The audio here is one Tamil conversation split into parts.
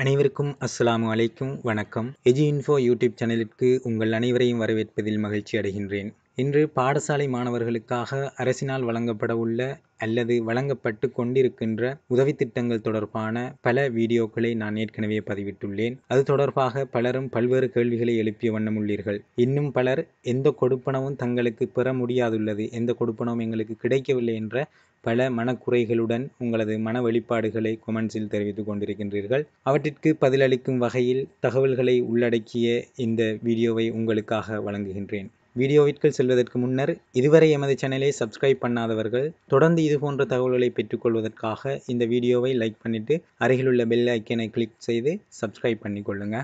அனைவருக்கும் அஸ்ஸலாமு அலைக்கும் வணக்கம். எஜி இன்ஃபோ யூடியூப் சேனலிற்கு உங்கள் அனைவரையும் வரவேற்பதில் மகிழ்ச்சி அடைகின்றேன். இன்று பாடசாலை மாணவர்களுக்காக அரசினால் வழங்கப்பட உள்ள அல்லது வழங்கப்பட்டு கொண்டிருக்கின்ற உதவித் திட்டங்கள் தொடர்பான பல வீடியோக்களை நான் ஏற்கனவே பதிவிட்டுள்ளேன். அது தொடர்பாக பலரும் பல்வேறு கேள்விகளை எழுப்பிய வண்ணம் உள்ளீர்கள். இன்னும் பலர் எந்த கொடுப்பனவும் தங்களுக்கு பெற முடியாதுள்ளது, எந்த கொடுப்பனவும் எங்களுக்கு கிடைக்கவில்லை என்ற பல மனக்குறைகளுடன் உங்களது மன வெளிப்பாடுகளை கொமெண்ட்ஸில் தெரிவித்துக் கொண்டிருக்கின்றீர்கள். அவற்றிற்கு பதிலளிக்கும் வகையில் தகவல்களை உள்ளடக்கிய இந்த வீடியோவை உங்களுக்காக வழங்குகின்றேன். வீடியோவிற்குள் செல்வதற்கு முன்னர் இதுவரை எமது சேனலை சப்ஸ்கிரைப் பண்ணாதவர்கள் தொடர்ந்து இதுபோன்ற தகவல்களை பெற்றுக்கொள்வதற்காக இந்த வீடியோவை லைக் பண்ணிவிட்டு அருகிலுள்ள பெல் ஐக்கனை கிளிக் செய்து சப்ஸ்கிரைப் பண்ணிக்கொள்ளுங்க.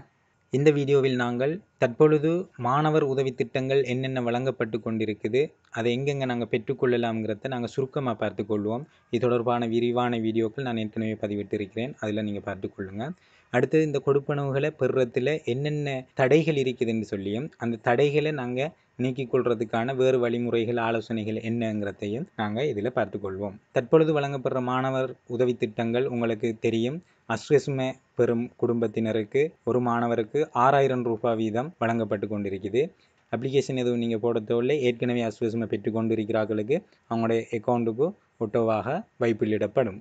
இந்த வீடியோவில் நாங்கள் தற்பொழுது மாணவர் உதவி திட்டங்கள் என்னென்ன வழங்கப்பட்டு கொண்டிருக்குது, அதை எங்கெங்கே நாங்கள் பெற்றுக்கொள்ளலாம்ங்கிறத நாங்கள் சுருக்கமாக பார்த்துக்கொள்வோம். இது தொடர்பான விரிவான வீடியோக்கள் நான் ஏற்கனவே பதிவிட்டிருக்கிறேன், அதில் நீங்கள் பார்த்துக்கொள்ளுங்கள். அடுத்தது இந்த கொடுப்பனவுகளை பெறுறதுல என்னென்ன தடைகள் இருக்குதுன்னு சொல்லியும் அந்த தடைகளை நாங்கள் நீக்கிக் கொள்றதுக்கான வேறு வழிமுறைகள் ஆலோசனைகள் என்னங்கிறதையும் நாங்கள் இதில் பார்த்துக்கொள்வோம். தற்பொழுது வழங்கப்படுற மாணவர் உதவி திட்டங்கள் உங்களுக்கு தெரியும். அஸ்வசும பெறும் குடும்பத்தினருக்கு ஒரு மாணவருக்கு 6000 ரூபாய் வீதம் வழங்கப்பட்டு கொண்டிருக்குது. அப்ளிகேஷன் எதுவும் நீங்கள் போட தேவையில்லை. ஏற்கனவே அஸ்வசுமை பெற்று கொண்டிருக்கிறார்களுக்கு அவங்களுடைய அக்கௌண்ட்டுக்கு ஒட்டோவாக வைப்பிலிடப்படும்.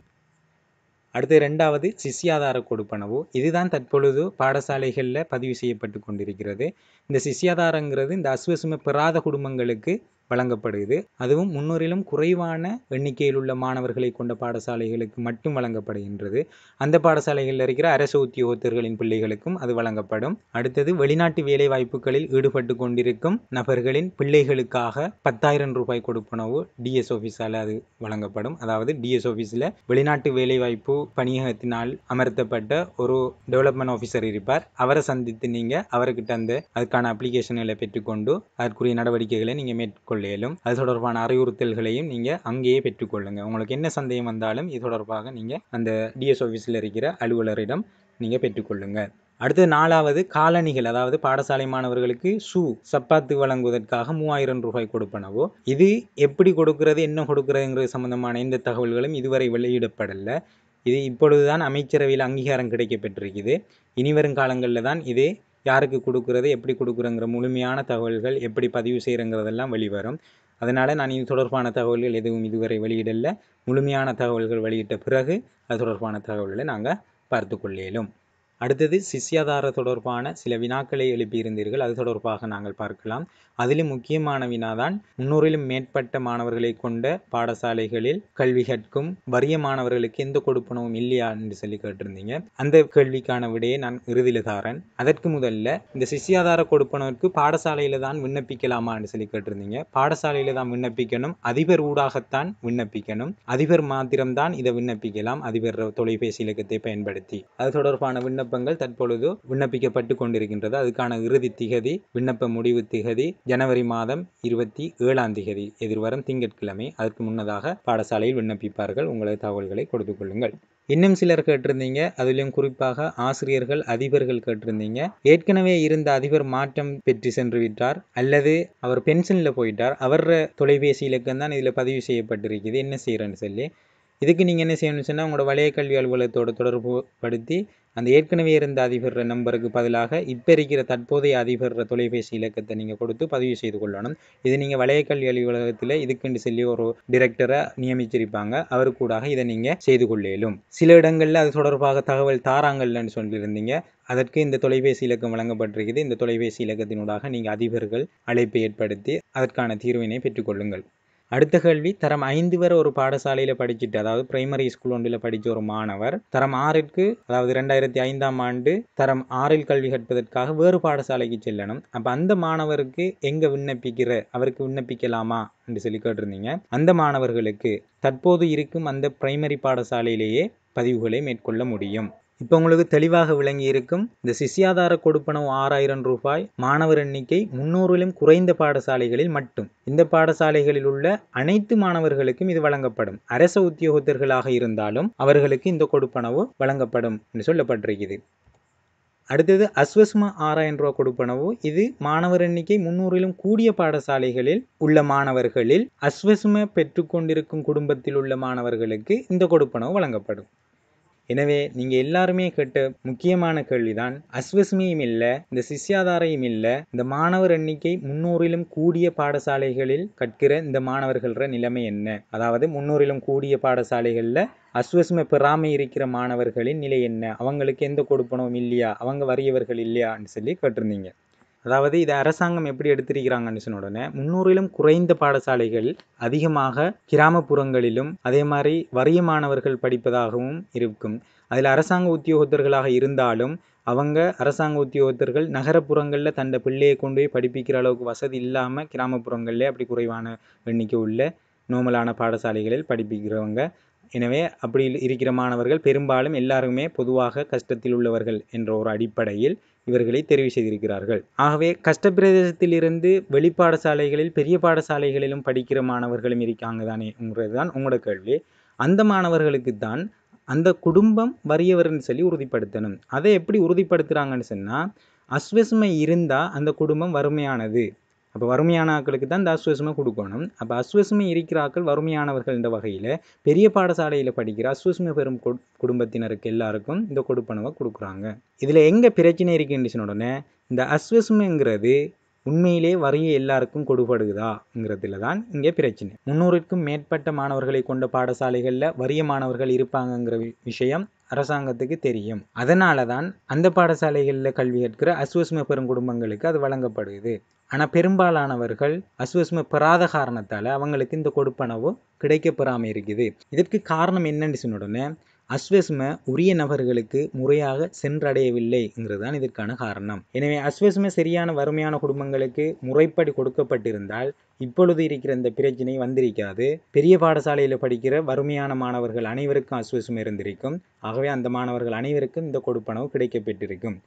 அடுத்து ரெண்டாவது சிஷ்யாதார கொடுப்பனவு. இதுதான் தற்பொழுது பாடசாலைகளில் பதிவு செய்யப்பட்டு கொண்டிருக்கிறது. இந்த சிஷ்யாதாரங்கிறது இந்த அஸ்வசுமை பெறாத குடும்பங்களுக்கு வழங்கப்படுகிறது. அதுவும் 300லும் குறைவான எண்ணிக்கையில் உள்ள மாணவர்களை கொண்ட பாடசாலைகளுக்கு மட்டும் வழங்கப்படுகின்றது. அந்த பாடசாலைகளில் இருக்கிற அரசு உத்தியோகத்தர்களின் பிள்ளைகளுக்கும் அது வழங்கப்படும். அடுத்தது வெளிநாட்டு வேலை வாய்ப்புகளில் ஈடுபட்டு கொண்டிருக்கும் நபர்களின் பிள்ளைகளுக்காக 10,000 ரூபாய் கொடுப்பனவு டிஎஸ் ஆஃபீஸால் அது வழங்கப்படும். அதாவது டிஎஸ் ஆஃபீஸில் வெளிநாட்டு வேலைவாய்ப்பு பணியகத்தினால் அமர்த்தப்பட்ட ஒரு டெவலப்மெண்ட் ஆஃபீஸர் இருப்பார். அவரை சந்தித்து நீங்கள் அவர்கிட்ட அதுக்கான அப்ளிகேஷன்களை பெற்றுக்கொண்டு அதற்குரிய நடவடிக்கைகளை நீங்கள் மேற்கொள்ளும். அது தொடர்பான அறிவுறுத்தல்களையும் நீங்கள் அங்கேயே பெற்றுக்கொள்ளுங்க. உங்களுக்கு என்ன சந்தேகம் வந்தாலும் இது தொடர்பாக நீங்கள் அந்த டிஎஸ் ஆஃபீஸில் இருக்கிற அலுவலரிடம் நீங்கள் பெற்றுக்கொள்ளுங்க. அடுத்து நாலாவது காலணிகள், அதாவது பாடசாலை மாணவர்களுக்கு சப்பாத்து வழங்குவதற்காக 3000 ரூபாய் கொடுப்பனவோ. இது எப்படி கொடுக்கிறது, என்ன கொடுக்கிறதுங்கிறது சம்பந்தமான எந்த தகவல்களும் இதுவரை வெளியிடப்படலை. இது இப்பொழுதுதான் அமைச்சரவையில் அங்கீகாரம் கிடைக்கப்பட்டிருக்குது. இனிவரும் காலங்களில் தான் இது யாருக்கு கொடுக்குறது, எப்படி கொடுக்குறங்கிற முழுமையான தகவல்கள், எப்படி பதிவு செய்கிறங்கிறதெல்லாம் வெளிவரும். அதனால் நான் இது தொடர்பான தகவல்கள் எதுவும் இதுவரை வெளியிடலை. முழுமையான தகவல்கள் வெளியிட்ட பிறகு அது தொடர்பான தகவல்களை நாங்கள் பார்த்து கொள்ளேலும். அடுத்தது சிஷ்யாதார தொடர்பான சில வினாக்களை எழுப்பியிருந்தீர்கள். அது தொடர்பாக நாங்கள் பார்க்கலாம். அதிலும் முக்கியமான வினாதான் 300லும் மேற்பட்ட மாணவர்களை கொண்ட பாடசாலைகளில் கல்வி கற்கும் வறிய மாணவர்களுக்கு எந்த கொடுப்பனவும் இல்லையா என்று சொல்லி கேட்டிருந்தீங்க. அந்த கேள்விக்கான விடையை நான் இறுதியில் தாரேன். அதற்கு முதல்ல இந்த சிஷ்யாதார கொடுப்பனவுக்கு பாடசாலையில தான் விண்ணப்பிக்கலாமா என்று சொல்லி கேட்டிருந்தீங்க. பாடசாலையில தான் விண்ணப்பிக்கணும். அதிபர் ஊடாகத்தான் விண்ணப்பிக்கணும். அதிபர் மாத்திரம்தான் இதை விண்ணப்பிக்கலாம், அதிபர் தொலைபேசி இலக்கத்தை பயன்படுத்தி. அது தொடர்பான விண்ணப்பங்கள் தற்பொழுது விண்ணப்பிக்கப்பட்டு கொண்டிருக்கின்றது. அதுக்கான இறுதி திகதி, விண்ணப்ப முடிவு திகதி ஜனவரி மாதம் 27ஆம் திகதி, எதிர்வரும் திங்கட்கிழமை. அதற்கு முன்னதாக பாடசாலையில் விண்ணப்பிப்பார்கள். உங்களது தகவல்களை கொடுத்துக் கொள்ளுங்கள். இன்னும் சிலர் கேட்டிருந்தீங்க, அதிலும் குறிப்பாக ஆசிரியர்கள், அதிபர்கள் கேட்டிருந்தீங்க. ஏற்கனவே இருந்த அதிபர் மாற்றம் பெற்று சென்று விட்டார் அல்லது அவர் பென்ஷனில் போயிட்டார், அவர் தொலைபேசி இலக்கம் தான் இதில் பதிவு செய்யப்பட்டிருக்குது, என்ன செய்யறேன்னு சொல்லி. இதுக்கு நீங்கள் என்ன செய்யணும்னு சொன்னால் உங்களோட வலய கல்வி அலுவலகத்தோடு தொடர்பு படுத்தி அந்த ஏற்கனவே இருந்த அதிபர் நம்பருக்கு பதிலாக இப்போ இருக்கிற தற்போதைய அதிபர் தொலைபேசி இலக்கத்தை நீங்கள் கொடுத்து பதிவு செய்து கொள்ளணும். இது நீங்கள் வலய கல்வி அலுவலகத்தில் இதுக்குன்னு சொல்லி ஒரு டிரெக்டரை நியமிச்சிருப்பாங்க, அவருக்கூடாக இதை நீங்கள் செய்து கொள்ளலும். சில இடங்களில் அது தொடர்பாக தகவல் தாராங்கள்னு சொல்லியிருந்தீங்க. அதற்கு இந்த தொலைபேசி இலக்கம் வழங்கப்பட்டிருக்குது. இந்த தொலைபேசி இலக்கத்தினூடாக நீங்கள் அதிபர்கள் அழைப்பை ஏற்படுத்தி அதற்கான தீர்வினை பெற்றுக்கொள்ளுங்கள். அடுத்த கேள்வி, தரம் 5 வரை ஒரு பாடசாலையில் படிச்சுட்டு, அதாவது பிரைமரி ஸ்கூல் ஒன்றில் படித்த ஒரு மாணவர் தரம் 6ற்கு, அதாவது 2005ஆம் ஆண்டு தரம் 6இல் கல்வி கற்பதற்காக வேறு பாடசாலைக்கு செல்லணும். அப்போ அந்த மாணவருக்கு எங்கே அவருக்கு விண்ணப்பிக்கலாமா என்று சொல்லி கேட்டிருந்தீங்க. அந்த மாணவர்களுக்கு தற்போது இருக்கும் அந்த பிரைமரி பாடசாலையிலேயே பதிவுகளை மேற்கொள்ள முடியும். இப்போ உங்களுக்கு தெளிவாக விளங்கி இருக்கும். இந்த சிஷ்யாதார கொடுப்பனவு 6000 ரூபாய் மாணவர் எண்ணிக்கை 300லும் குறைந்த பாடசாலைகளில் மட்டும். இந்த பாடசாலைகளில் உள்ள அனைத்து மாணவர்களுக்கும் இது வழங்கப்படும். அரசு உத்தியோகத்தர்களாக இருந்தாலும் அவர்களுக்கு இந்த கொடுப்பனவு வழங்கப்படும் என்று சொல்லப்பட்டிருக்கிறது. அடுத்தது அஸ்வசும 6000 ரூபாய் கொடுப்பனவு. இது மாணவர் எண்ணிக்கை 300லும் கூடிய பாடசாலைகளில் உள்ள மாணவர்களில் அஸ்வசும பெற்றுக்கொண்டிருக்கும் குடும்பத்தில் உள்ள மாணவர்களுக்கு இந்த கொடுப்பனவு வழங்கப்படும். எனவே நீங்க எல்லாருமே கேட்ட முக்கியமான கேள்விதான், அஸ்வஸ்மியும் இல்ல, இந்த சிஷ்யாதாரையும் இல்ல, இந்த மாணவர் எண்ணிக்கை 300லும் கூடிய பாடசாலைகளில் கற்கிற இந்த மாணவர்கள நிலைமை என்ன? அதாவது 300லும் கூடிய பாடசாலைகள்ல அஸ்வஸ்ம பெறாம இருக்கிற மாணவர்களின் நிலை என்ன? அவங்களுக்கு எந்த கொடுப்பனவும் இல்லையா? அவங்க வறியவர்கள் இல்லையான்னு சொல்லி கேட்டிருந்தீங்க. அதாவது இதை அரசாங்கம் எப்படி எடுத்திருக்கிறாங்கன்னு சொன்ன உடனே 300லும் குறைந்த பாடசாலைகள் அதிகமாக கிராமப்புறங்களிலும் அதே மாதிரி வறிய மாணவர்கள் படிப்பதாகவும் இருக்கும். அதில் அரசாங்க உத்தியோகத்தர்களாக இருந்தாலும் அவங்க அரசாங்க உத்தியோகத்தர்கள் நகரப்புறங்களில் தன்னை பிள்ளையை கொண்டு போய் படிப்பிக்கிற அளவுக்கு வசதி இல்லாமல் கிராமப்புறங்களில் அப்படி குறைவான எண்ணிக்கை உள்ள நோமலான பாடசாலைகளில் படிப்பிக்கிறவங்க. எனவே அப்படி இருக்கிற மாணவர்கள் பெரும்பாலும் எல்லாருமே பொதுவாக கஷ்டத்தில் உள்ளவர்கள் என்ற ஒரு அடிப்படையில் இவர்களை தெரிவு செய்திருக்கிறார்கள். ஆகவே கஷ்ட பிரதேசத்தில் இருந்து வெளி பாடசாலைகளில் பெரிய பாடசாலைகளிலும் படிக்கிற மாணவர்களும் இருக்காங்க தானேங்கிறது தான் உங்களோட கேள்வி. அந்த மாணவர்களுக்கு தான் அந்த குடும்பம் வறியவர்னு சொல்லி உறுதிப்படுத்தணும். அதை எப்படி உறுதிப்படுத்துகிறாங்கன்னு சொன்னால், அஸ்வஸ்மை இருந்தால் அந்த குடும்பம் வறுமையானது. அப்போ வறுமையான ஆக்களுக்கு தான் இந்த அஸ்வஸ்மை கொடுக்கணும். அப்போ அஸ்வஸ்மை இருக்கிற ஆக்கள் வறுமையானவர்கள் என்ற வகையில் பெரிய பாடசாலையில் படிக்கிற அஸ்வஸ்மை பெறும் குடும்பத்தினருக்கு எல்லாருக்கும் இந்த கொடுப்பனவை கொடுக்குறாங்க. இதில் எங்கே பிரச்சனை இருக்குன்னு சொன்ன உடனே, இந்த அஸ்வஸ்மைங்கிறது உண்மையிலே வறிய எல்லாருக்கும் கொடுபடுகுதாங்கிறதுல தான் இங்கே பிரச்சனை. 300க்கும் மேற்பட்ட மாணவர்களை கொண்ட பாடசாலைகளில் வறிய மாணவர்கள் இருப்பாங்கங்கிற விஷயம் அரசாங்கத்துக்கு தெரியும். அதனால தான் அந்த பாடசாலைகளில் கல்வி கற்கிற அஸ்வஸ்மை பெறும் குடும்பங்களுக்கு அது வழங்கப்படுது. ஆனால் பெரும்பாலானவர்கள் அஸ்வஸ்மை பெறாத காரணத்தால் அவங்களுக்கு இந்த கொடுப்பனவு கிடைக்கப்பெறாமல் இருக்குது. இதற்கு காரணம் என்னன்னு சொன்ன உடனே, அஸ்வஸ்மை உரிய நபர்களுக்கு முறையாக சென்றடையவில்லைங்கிறது தான் இதற்கான காரணம். எனவே அஸ்வஸ்மை சரியான வறுமையான குடும்பங்களுக்கு முறைப்படி கொடுக்கப்பட்டிருந்தால் இப்பொழுது இருக்கிற இந்த பிரச்சனை வந்திருக்காது. பெரிய பாடசாலையில் படிக்கிற வறுமையான மாணவர்கள் அனைவருக்கும் அஸ்வஸ்மை இருந்திருக்கும். ஆகவே அந்த மாணவர்கள் அனைவருக்கும் இந்த கொடுப்பனவு கிடைக்கப்பெற்றிருக்கும்.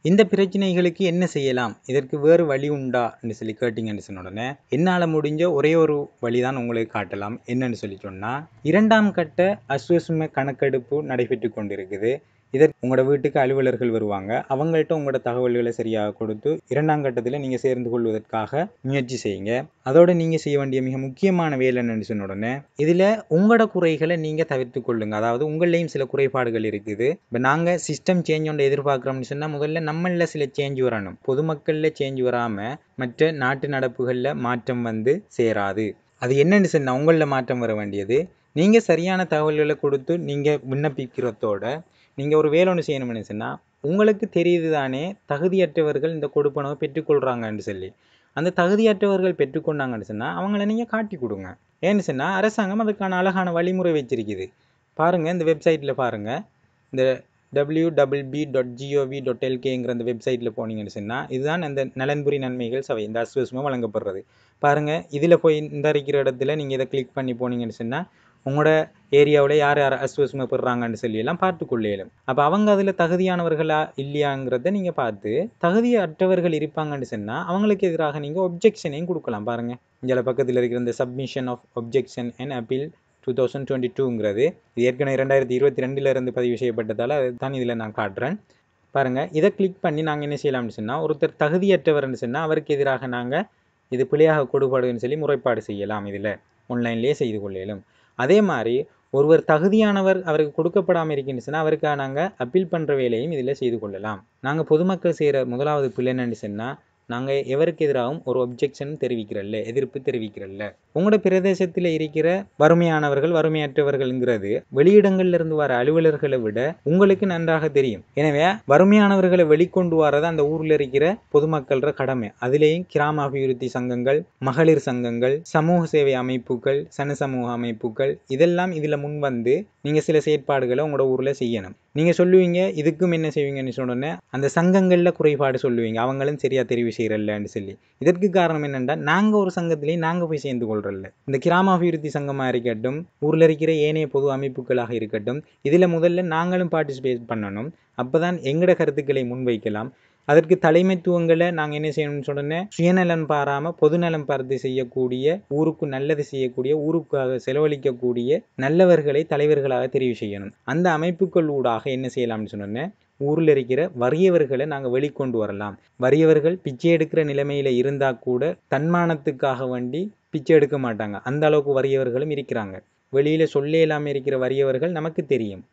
இந்த பிரச்சனைகளுக்கு என்ன செய்யலாம், இதற்கு வேறு வழி உண்டான்னு சொல்லி கேட்டிங்கன்னு சொன்ன உடனே, என்னால் முடிஞ்ச ஒரே ஒரு வழி தான் உங்களுக்கு காட்டலாம். என்னன்னு சொல்லி சொன்னால், 2ஆம் கட்ட அஸ்வஸ்மை கணக்கெடுப்பு நடைபெற்று கொண்டிருக்குது. இதற்கு உங்களோட வீட்டுக்கு அலுவலர்கள் வருவாங்க. அவங்கள்ட்ட உங்களோட தகவல்களை சரியாக கொடுத்து 2ஆம் கட்டத்தில் நீங்கள் சேர்ந்து கொள்வதற்காக முயற்சி செய்யுங்க. அதோட நீங்கள் செய்ய வேண்டிய மிக முக்கியமான வேலை என்னன்னு சொன்ன உடனே, இதில் உங்களோட குறைகளை நீங்கள் தவிர்த்து கொள்ளுங்க. அதாவது உங்களையும் சில குறைபாடுகள் இருக்குது. இப்போ நாங்கள் சிஸ்டம் சேஞ்ச் ஒன்று எதிர்பார்க்குறோம்னு சொன்னால் முதல்ல நம்மளில் சில சேஞ்ச் வரணும். பொதுமக்களில் சேஞ்ச் வராமல் மற்ற நாட்டு நடப்புகளில் மாற்றம் வந்து சேராது. அது என்னன்னு சொன்னால், உங்களில் மாற்றம் வர வேண்டியது நீங்கள் சரியான தகவல்களை கொடுத்து நீங்கள் விண்ணப்பிக்கிறதோட நீங்கள் ஒரு வேலை ஒன்று செய்யணும்னு சொன்னால், உங்களுக்கு தெரியுது தானே தகுதியற்றவர்கள் இந்த கொடுப்பனவை பெற்றுக்கொள்கிறாங்கன்னு சொல்லி. அந்த தகுதியற்றவர்கள் பெற்றுக்கொண்டாங்கன்னு சொன்னால் அவங்கள நீங்கள் காட்டி கொடுங்க. ஏன்னு சொன்னால் அரசாங்கம் அதுக்கான அழகான வழிமுறை வச்சிருக்குது. பாருங்கள், இந்த வெப்சைட்டில் பாருங்கள், இந்த www.gov.lkங்கிற அந்த வெப்சைட்டில் போனீங்கன்னு சொன்னால் இதுதான் அந்த நலன்புரி நன்மைகள் சபை, இந்த அஸ்வஸ்மை வழங்கப்படுறது. பாருங்கள், இதில் போய் இந்த இருக்கிற இடத்துல நீங்கள் இதை கிளிக் பண்ணி போனீங்கன்னு சொன்னால் உங்களோட ஏரியாவில் யார் யார் அஸ்வஸ்மை பெறுறாங்கன்னு சொல்லி எல்லாம் பார்த்துக்கொள்ளேலும். அப்போ அவங்க அதில் தகுதியானவர்களா இல்லையாங்கிறத நீங்கள் பார்த்து, தகுதியற்றவர்கள் இருப்பாங்கன்னு சொன்னால் அவங்களுக்கு எதிராக நீங்கள் ஒப்ஜெக்ஷனையும் கொடுக்கலாம். பாருங்கள், இங்கே பக்கத்தில் இருக்கிற இந்த submission of objection and appeal 2022ங்கிறது இது ஏற்கனவே 2022 இருந்து பதிவு செய்யப்பட்டதால் அதை தான் இதில் நான் காட்டுறேன். பாருங்கள், இதை கிளிக் பண்ணி நாங்கள் என்ன செய்யலாம்னு சொன்னால், ஒருத்தர் தகுதியற்றவர்னு சொன்னால் அவருக்கு எதிராக நாங்கள் இது பிழையாக கொடுபாடுன்னு சொல்லி முறைப்பாடு செய்யலாம். இதில் ஆன்லைன்லேயே செய்து கொள்ளலும். அதே மாதிரி ஒருவர் தகுதியானவர் அவருக்கு கொடுக்கப்படாமல் இருக்குன்னு சொன்னால் அவருக்காக நாங்கள் அப்பீல் பண்ணுற வேலையும் இதில் செய்து கொள்ளலாம். நாங்கள் பொதுமக்கள் செய்கிற முதலாவது பிள்ளை என்னன்னு சொன்னால், நாங்கள் எவருக்கு எதிராகவும் ஒரு ஒப்ஜெக்ஷன் தெரிவிக்கிறல்ல, எதிர்ப்பு தெரிவிக்கிறல்ல. உங்களோட பிரதேசத்தில் இருக்கிற வறுமையானவர்கள் வறுமையற்றவர்கள்ங்கிறது வெளியிடங்கள்ல இருந்து வர அலுவலர்களை விட உங்களுக்கு நன்றாக தெரியும். எனவே வறுமையானவர்களை வெளிக்கொண்டு வரது அந்த ஊரில் இருக்கிற பொதுமக்கள கடமை. அதிலேயும் கிராம அபிவிருத்தி சங்கங்கள், மகளிர் சங்கங்கள், சமூக சேவை அமைப்புகள், சமூக அமைப்புகள் இதெல்லாம் இதில் முன் வந்து நீங்கள் சில செயற்பாடுகளை உங்களோட ஊரில் செய்யணும். நீங்கள் சொல்லுவீங்க, இதுக்கும் என்ன செய்வீங்கன்னு சொன்னோன்னே அந்த சங்கங்களில் குறைபாடு சொல்லுவீங்க, அவங்களும் சரியாக தெரிவு செய்கிறல்லன்னு சொல்லி. இதற்கு காரணம் என்னென்னா, நாங்கள் ஒரு சங்கத்திலேயே நாங்கள் போய் சேர்ந்து கொள்றதில்ல. இந்த கிராம அபிவிருத்தி சங்கமாக இருக்கட்டும், ஊரில் இருக்கிற ஏனைய பொது அமைப்புகளாக இருக்கட்டும், இதில் முதல்ல நாங்களும் பார்ட்டிசிபேட் பண்ணணும். அப்போ தான் எங்களோட கருத்துக்களை முன்வைக்கலாம். அதற்கு தலைமைத்துவங்களை நாங்கள் என்ன செய்யணும்னு சொன்னோன்னே, சுயநலம் பாராமல் பொதுநலம் பார்த்து செய்யக்கூடிய, ஊருக்கு நல்லது செய்யக்கூடிய, ஊருக்காக செலவழிக்கக்கூடிய நல்லவர்களை தலைவர்களாக தெரிவு செய்யணும். அந்த அமைப்புகள் ஊடாக என்ன செய்யலாம்னு சொன்னோன்னே, ஊரில் இருக்கிற வறியவர்களை நாங்கள் வெளிக்கொண்டு வரலாம். வறியவர்கள் பிச்சை எடுக்கிற நிலைமையில் இருந்தால் கூட தன்மானத்துக்காக வேண்டி பிச்சை எடுக்க மாட்டாங்க. அந்த அளவுக்கு வறியவர்களும் இருக்கிறாங்க. வெளியில் சொல்ல இல்லாமல் இருக்கிற வறியவர்கள் நமக்கு தெரியும்.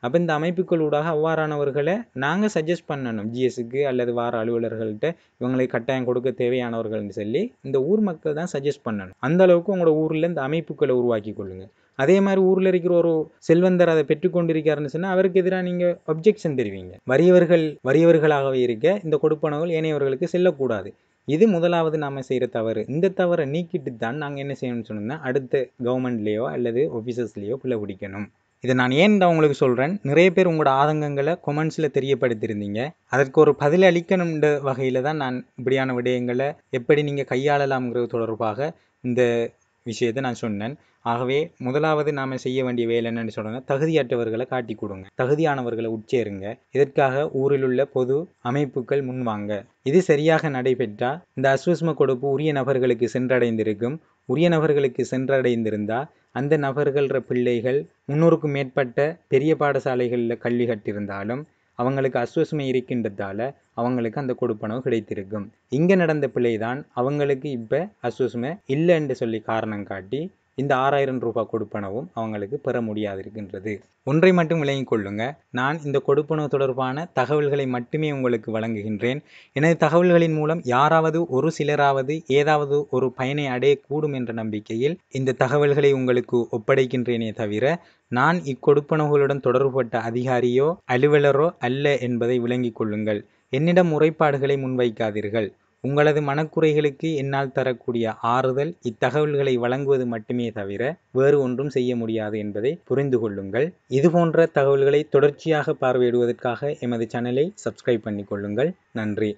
அப்போ இந்த அமைப்புகளூடாக அவ்வாறானவர்களை நாங்கள் சஜஸ்ட் பண்ணணும் ஜிஎஸ்க்கு அல்லது வார அலுவலர்கள்ட்ட இவங்களுக்கு கட்டாயம் கொடுக்க தேவையானவர்கள்னு சொல்லி இந்த ஊர் மக்கள் தான் சஜஸ்ட் பண்ணணும். அந்த அளவுக்கு உங்களோட ஊரில் இந்த அமைப்புகளை உருவாக்கி கொள்ளுங்க. அதே மாதிரி ஊரில் இருக்கிற ஒரு செல்வந்தர் அதை பெற்றுக்கொண்டிருக்காருன்னு சொன்னால் அவருக்கு எதிராக நீங்கள் அப்ஜெக்ஷன் தெரிவிங்க. வறியவர்களாகவே இருக்க இந்த கொடுப்பனவுகள் ஏனையவர்களுக்கு செல்லக்கூடாது. இது முதலாவது நாம் செய்கிற தவறு. இந்த தவறை நீக்கிட்டு தான் நாங்கள் என்ன செய்யணும்னு சொன்னோம்னா அடுத்த கவர்மெண்ட்லேயோ அல்லது ஆஃபீஸர்ஸ்லேயோ பிள்ளை பிடிக்கணும். இதை நான் ஏன் உங்களுக்கு சொல்கிறேன், நிறைய பேர் உங்களோட ஆதங்கங்களை கொமெண்ட்ஸில் தெரியப்படுத்தியிருந்தீங்க. அதற்கு ஒரு பதில் அளிக்கணுன்ற வகையில் தான் நான் இப்படியான விடயங்களை எப்படி நீங்கள் கையாளலாம்ங்கிறது தொடர்பாக இந்த விஷயத்தை நான் சொன்னேன். ஆகவே முதலாவது நாம் செய்ய வேண்டிய வேலை என்னன்னு சொன்னால் தகுதியற்றவர்களை காட்டி கொடுங்க, தகுதியானவர்களை உட்சேருங்க. இதற்காக ஊரில் உள்ள பொது அமைப்புகள் முன்வாங்க. இது சரியாக நடைபெற்றால் இந்த அஸ்வஸ்ம கொடுப்பு உரிய நபர்களுக்கு சென்றடைந்திருக்கும். உரிய நபர்களுக்கு சென்றடைந்திருந்தால் அந்த நபர்கள்ற பிள்ளைகள் 300க்கும் மேற்பட்ட பெரிய பாடசாலைகளில் கல்வி கட்டியிருந்தாலும் அவங்களுக்கு அஸ்வஸ்மை இருக்கின்றதால அவங்களுக்கு அந்த கொடுப்பனவு கிடைத்திருக்கும். இங்கே நடந்த பிள்ளை தான் அவங்களுக்கு இப்போ அஸ்வஸ்மை இல்லைன்னு சொல்லி காரணம் காட்டி இந்த 6000 ரூபாய் கொடுப்பனவும் அவங்களுக்கு பெற முடியாது இருக்கின்றது. ஒன்றை மட்டும் விளங்கிக் கொள்ளுங்க, நான் இந்த கொடுப்பனவு தொடர்பான தகவல்களை மட்டுமே உங்களுக்கு வழங்குகின்றேன். எனது தகவல்களின் மூலம் யாராவது ஒரு சிலராவது ஏதாவது ஒரு பயனை அடையக்கூடும் என்ற நம்பிக்கையில் இந்த தகவல்களை உங்களுக்கு ஒப்படைக்கின்றேனே தவிர நான் இக்கொடுப்பனவுகளுடன் தொடர்புபட்ட அதிகாரியோ அலுவலரோ அல்ல என்பதை விளங்கிக் கொள்ளுங்கள். என்னிடம் முறைப்பாடுகளை முன்வைக்காதீர்கள். உங்களது மனக்குறைகளுக்கு என்னால் தரக்கூடிய ஆறுதல் இத்தகவல்களை வழங்குவது மட்டுமே தவிர வேறு ஒன்றும் செய்ய முடியாது என்பதை புரிந்து கொள்ளுங்கள். இதுபோன்ற தகவல்களை தொடர்ச்சியாக பார்வையிடுவதற்காக எமது சேனலை சப்ஸ்கிரைப் பண்ணிக்கொள்ளுங்கள். நன்றி.